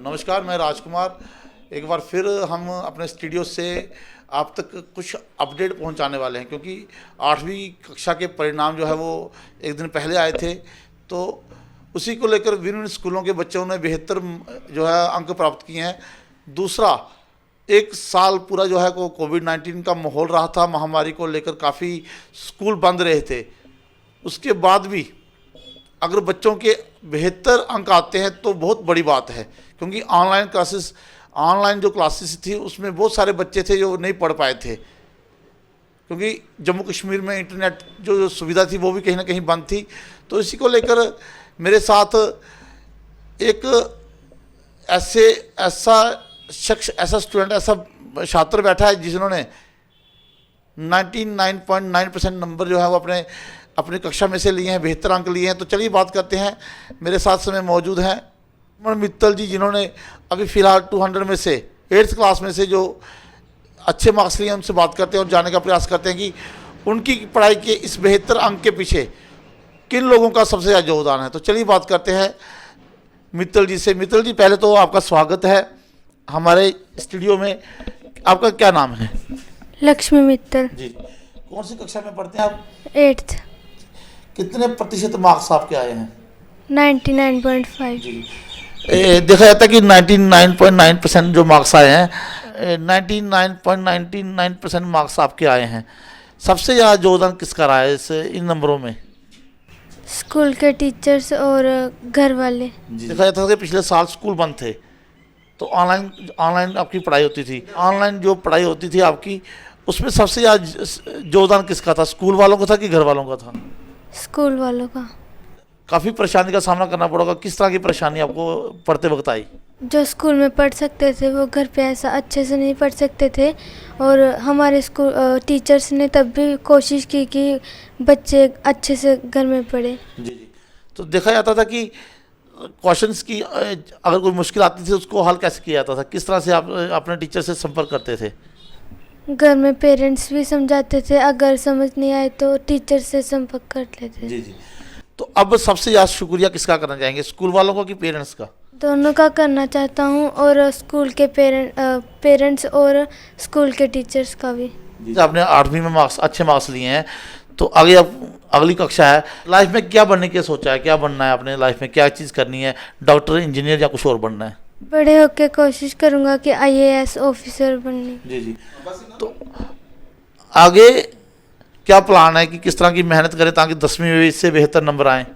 नमस्कार, मैं राजकुमार। एक बार फिर हम अपने स्टूडियो से आप तक कुछ अपडेट पहुंचाने वाले हैं, क्योंकि 8वीं कक्षा के परिणाम जो है वो एक दिन पहले आए थे। तो उसी को लेकर विभिन्न स्कूलों के बच्चों ने बेहतर जो है अंक प्राप्त किए हैं। दूसरा, एक साल पूरा जो है को कोविड-19 का माहौल रहा था, महामारी को लेकर काफ़ी स्कूल बंद रहे थे। उसके बाद भी अगर बच्चों के बेहतर अंक आते हैं तो बहुत बड़ी बात है, क्योंकि ऑनलाइन जो क्लासेस थी उसमें बहुत सारे बच्चे थे जो नहीं पढ़ पाए थे, क्योंकि जम्मू कश्मीर में इंटरनेट जो सुविधा थी वो भी कहीं ना कहीं बंद थी। तो इसी को लेकर मेरे साथ एक ऐसा स्टूडेंट, ऐसा छात्र बैठा है जिन्होंने 99.9% नंबर जो है वो अपनी कक्षा में से लिए हैं, बेहतर अंक लिए हैं। तो चलिए बात करते हैं। मेरे साथ समय मौजूद हैं अमन मित्तल जी, जिन्होंने अभी फ़िलहाल 200 में से 8th क्लास में से जो अच्छे मार्क्स लिए हैं, उनसे बात करते हैं और जानने का प्रयास करते हैं कि उनकी पढ़ाई के इस बेहतर अंक के पीछे किन लोगों का सबसे ज़्यादा योगदान है। तो चलिए बात करते हैं मित्तल जी से। मित्तल जी, पहले तो आपका स्वागत है हमारे स्टूडियो में। आपका क्या नाम है? लक्ष्मी मित्तल जी। कौन सी कक्षा में पढ़ते हैं आप? 8th। कितने प्रतिशत मार्क्स आपके आए हैं? 99.5। जी। देखा जाता है कि 99.9% जो मार्क्स आए हैं, 99.99% मार्क्स आपके आए हैं। सबसे ज़्यादा योगदान किसका रहा है इन नंबरों में? स्कूल के टीचर्स और घर वाले। देखा जाता था कि पिछले साल स्कूल बंद थे, तो ऑनलाइन आपकी पढ़ाई होती थी। ऑनलाइन जो पढ़ाई होती थी आपकी, उसमें सबसे ज़्यादा योगदान किसका था? स्कूल वालों का था कि घर वालों का था? स्कूल वालों का। काफ़ी परेशानी का सामना करना पड़ेगा। किस तरह की परेशानी आपको पढ़ते वक्त आई? जो स्कूल में पढ़ सकते थे वो घर पे ऐसा अच्छे से नहीं पढ़ सकते थे, और हमारे स्कूल टीचर्स ने तब भी कोशिश की कि बच्चे अच्छे से घर में पढ़े। जी। तो देखा जाता था कि क्वेश्चंस की अगर कोई मुश्किल आती थी उसको हल कैसे किया जाता था? किस तरह से आप अपने टीचर से संपर्क करते थे? घर में पेरेंट्स भी समझाते थे, अगर समझ नहीं आए तो टीचर से संपर्क कर लेते। जी। तो अब सबसे ज़्यादा शुक्रिया किसका करना चाहेंगे, स्कूल वालों का कि पेरेंट्स का? दोनों का करना चाहता हूँ, और स्कूल के पेरेंट्स और स्कूल के टीचर्स का भी। आपने 8वीं में अच्छे मार्क्स लिए हैं, तो आगे अब अगली कक्षा है। लाइफ में क्या बनने की सोचा है? क्या बनना है आपने लाइफ में? क्या चीज़ करनी है? डॉक्टर, इंजीनियर या कुछ और बनना है? बड़े होके कोशिश करूँगा कि IAS ऑफिसर बनने। जी। तो आगे क्या प्लान है कि किस तरह की मेहनत करें ताकि 10वीं में इससे बेहतर नंबर आएँ?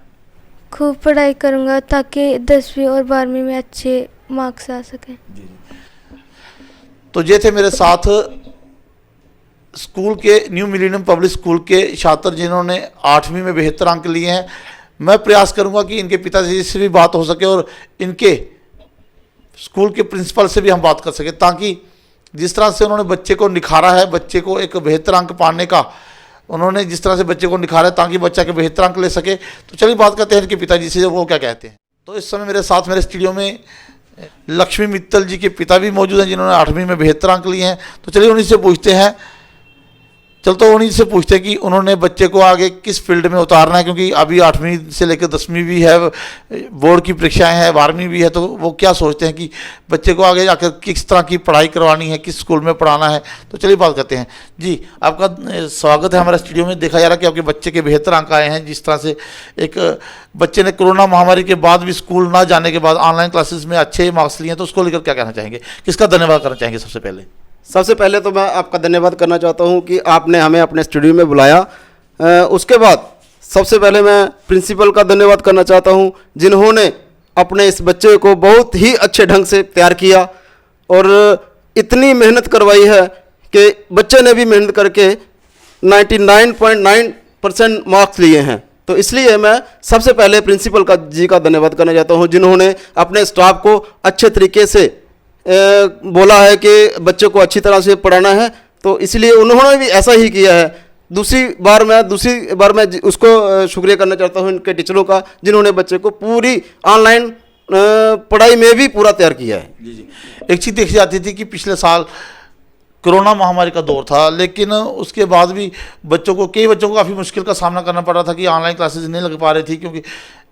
खूब पढ़ाई करूँगा ताकि 10वीं और 12वीं में अच्छे मार्क्स आ सकें। जी। तो ये थे मेरे साथ स्कूल के न्यू मिलेनियम पब्लिक स्कूल के छात्र जिन्होंने 8वीं में बेहतर अंक लिए हैं। मैं प्रयास करूंगा कि इनके पिताजी से भी बात हो सके और इनके स्कूल के प्रिंसिपल से भी हम बात कर सकें, ताकि जिस तरह से उन्होंने बच्चे को निखारा है, बच्चे को एक बेहतर अंक पाने का उन्होंने जिस तरह से बच्चे को निखारा है ताकि बच्चा के बेहतर अंक ले सके। तो चलिए बात करते हैं इनके पिताजी से, वो क्या कहते हैं। तो इस समय मेरे साथ मेरे स्टूडियो में लक्ष्मी मित्तल जी के पिता भी मौजूद हैं जिन्होंने 8वीं में बेहतर अंक लिए हैं। तो चलिए उन्हीं से पूछते हैं कि उन्होंने बच्चे को आगे किस फील्ड में उतारना है, क्योंकि अभी 8वीं से लेकर 10वीं भी है, बोर्ड की परीक्षाएं हैं, 12वीं भी है। तो वो क्या सोचते हैं कि बच्चे को आगे जाकर किस तरह की पढ़ाई करवानी है, किस स्कूल में पढ़ाना है। तो चलिए बात करते हैं। जी, आपका स्वागत है हमारे स्टूडियो में। देखा जा रहा है कि आपके बच्चे के बेहतर अंक आए हैं। जिस तरह से एक बच्चे ने कोरोना महामारी के बाद भी स्कूल ना जाने के बाद ऑनलाइन क्लासेस में अच्छे मार्क्स लिए हैं, तो उसको लेकर क्या कहना चाहेंगे? किसका धन्यवाद करना चाहेंगे? सबसे पहले तो मैं आपका धन्यवाद करना चाहता हूं कि आपने हमें अपने स्टूडियो में बुलाया। उसके बाद सबसे पहले मैं प्रिंसिपल का धन्यवाद करना चाहता हूं, जिन्होंने अपने इस बच्चे को बहुत ही अच्छे ढंग से तैयार किया और इतनी मेहनत करवाई है कि बच्चे ने भी मेहनत करके 99.9% मार्क्स लिए हैं। तो इसलिए मैं सबसे पहले प्रिंसिपल जी का धन्यवाद करना चाहता हूं, जिन्होंने अपने स्टाफ को अच्छे तरीके से बोला है कि बच्चे को अच्छी तरह से पढ़ाना है। तो इसलिए उन्होंने भी ऐसा ही किया है। दूसरी बार मैं उसको शुक्रिया करना चाहता हूँ इनके टीचरों का, जिन्होंने बच्चे को पूरी ऑनलाइन पढ़ाई में भी पूरा तैयार किया है। जी। एक चीज़ देखी जाती थी कि पिछले साल कोरोना महामारी का दौर था, लेकिन उसके बाद भी कई बच्चों को काफ़ी मुश्किल का सामना करना पड़ रहा था कि ऑनलाइन क्लासेस नहीं लग पा रही थी क्योंकि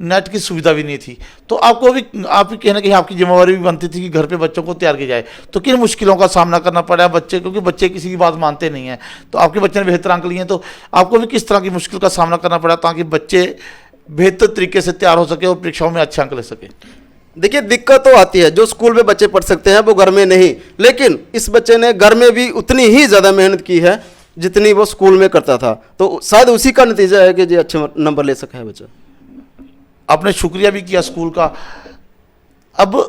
नेट की सुविधा भी नहीं थी। तो आपको भी कहीं ना कहीं आपकी जिम्मेवारी भी बनती थी कि घर पे बच्चों को तैयार किया जाए। तो किन मुश्किलों का सामना करना पड़ा बच्चे, क्योंकि बच्चे किसी की बात मानते नहीं हैं। तो आपके बच्चे ने बेहतर अंक लिए हैं, तो आपको भी किस तरह की मुश्किल का सामना करना पड़ा ताकि बच्चे बेहतर तरीके से तैयार हो सके और परीक्षाओं में अच्छे अंक ले सके? देखिए, दिक्कत तो आती है, जो स्कूल में बच्चे पढ़ सकते हैं वो घर में नहीं, लेकिन इस बच्चे ने घर में भी उतनी ही ज़्यादा मेहनत की है जितनी वो स्कूल में करता था। तो शायद उसी का नतीजा है कि जी अच्छे नंबर ले सका है बच्चा। आपने शुक्रिया भी किया स्कूल का। अब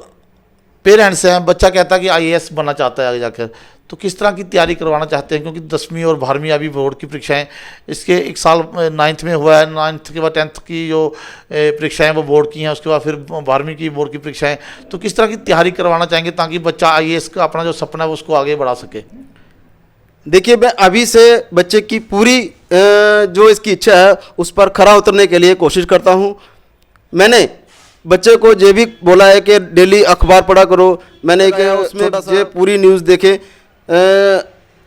पेरेंट्स हैं, बच्चा कहता है कि आईएएस बनना चाहता है आगे जाकर, तो किस तरह की तैयारी करवाना चाहते हैं? क्योंकि 10वीं और 12वीं अभी बोर्ड की परीक्षाएं, इसके एक साल 9th में हुआ है, 9th के बाद 10th की जो परीक्षाएं वो बोर्ड की हैं, उसके बाद फिर 12वीं की बोर्ड की परीक्षाएं। तो किस तरह की तैयारी करवाना चाहेंगे ताकि बच्चा आईएएस का अपना जो सपना है उसको आगे बढ़ा सके? देखिए, मैं अभी से बच्चे की पूरी जो इसकी इच्छा है उस पर खरा उतरने के लिए कोशिश करता हूँ। मैंने बच्चे को ये भी बोला है कि डेली अखबार पढ़ा करो। मैंने कि उसमें ये पूरी न्यूज़ देखे।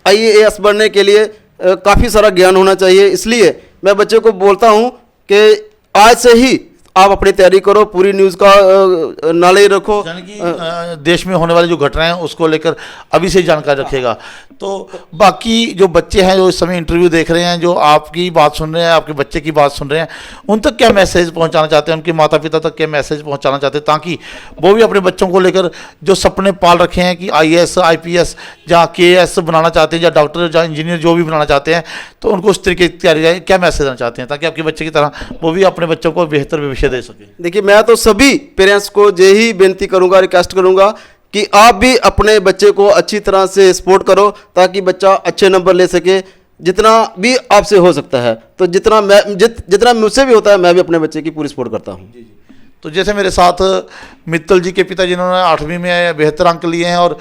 आईएएस बनने के लिए काफ़ी सारा ज्ञान होना चाहिए, इसलिए मैं बच्चे को बोलता हूँ कि आज से ही आप अपनी तैयारी करो, पूरी न्यूज़ का नॉलेज रखो। यानी कि देश में होने वाली जो घटनाएं हैं उसको लेकर अभी से जानकारी रखेगा। तो बाकी जो बच्चे हैं जो इस समय इंटरव्यू देख रहे हैं, जो आपकी बात सुन रहे हैं, आपके बच्चे की बात सुन रहे हैं, उन तक क्या मैसेज पहुंचाना चाहते हैं, उनके माता पिता तक क्या मैसेज पहुंचाना चाहते हैं ताकि वो भी अपने बच्चों को लेकर जो सपने पाल रखे हैं कि आईएएस आईपीएस या केएएस बनाना चाहते हैं या डॉक्टर या इंजीनियर जो भी बनाना चाहते हैं, तो उनको उस तरीके की तैयारी क्या मैसेज देना चाहते हैं ताकि आपके बच्चे की तरह वो भी अपने बच्चों को बेहतर भविष्य दे सके? देखिए, मैं तो सभी पेरेंट्स को यही बेनती करूंगा, रिक्वेस्ट करूंगा कि आप भी अपने बच्चे को अच्छी तरह से सपोर्ट करो ताकि बच्चा अच्छे नंबर ले सके, जितना भी आपसे हो सकता है। तो जितना मुझसे भी होता है, मैं भी अपने बच्चे की पूरी सपोर्ट करता हूँ। तो जैसे मेरे साथ मित्तल जी के पिता जिन्होंने 8वीं में बेहतर अंक लिए हैं, और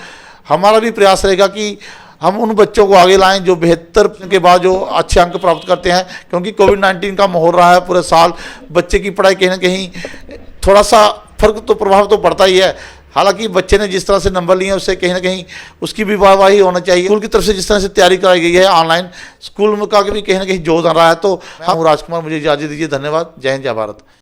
हमारा भी प्रयास रहेगा कि हम उन बच्चों को आगे लाएं जो बेहतर के बाद जो अच्छे अंक प्राप्त करते हैं, क्योंकि कोविड-19 का माहौल रहा है पूरे साल। बच्चे की पढ़ाई कहीं ना कहीं थोड़ा सा फर्क तो प्रभाव तो पड़ता ही है। हालांकि बच्चे ने जिस तरह से नंबर लिए हैं उससे कहीं ना कहीं उसकी भी वाहवाही होना चाहिए। स्कूल की तरफ से जिस तरह से तैयारी कराई गई है ऑनलाइन, स्कूल में का भी कहीं ना कहीं जोर आ रहा है। तो हम राजकुमार, मुझे इजाज़त दीजिए। धन्यवाद। जय हिंद, जय भारत।